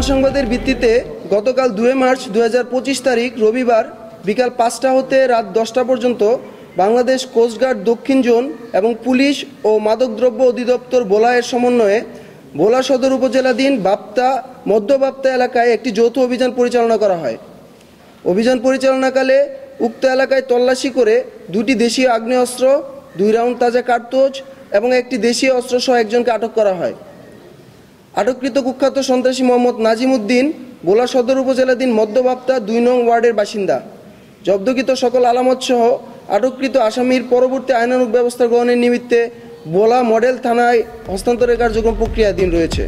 গোপন সংবাদের ভিত্তিতে গতকাল 2 মার্চ 2025 তারিখ রবিবার বিকাল 5টা হতে রাত 10টা পর্যন্ত বাংলাদেশ কোস্টগার্ড দক্ষিণ জোন এবং পুলিশ ও মাদকদ্রব্য অধিদপ্তর ভোলায়ের সমন্বয়ে ভোলা সদর উপজেলাধীন বাপ্তা মধ্য বাপ্তা এলাকায় একটি যৌথ অভিযান পরিচালনা করা হয়। অভিযান পরিচালনাকালে উক্ত এলাকায় তল্লাশি করে 2টি দেশীয় আগ্নেয়াস্ত্র, 2 রাউন্ড তাজা কার্তুজ এবং একটি দেশীয় অস্ত্র সহ একজনকে আটক করা হয়। আটককৃত কুখ্যাত সন্ত্রাসী মোহাম্মদ নাজিম উদ্দিন ভোলা সদর উপজেলাধীন মধ্য বাপ্তা 2 নং ওয়ার্ডের বাসিন্দা। জব্দকৃত সকল আলামত সহ আটককৃত আসামির পরবর্তী আইনানুগ ব্যবস্থা গ্রহণের নিমিত্তে ভোলা মডেল থানায় হস্তান্তরের কার্যক্রম প্রক্রিয়াধীন রয়েছে।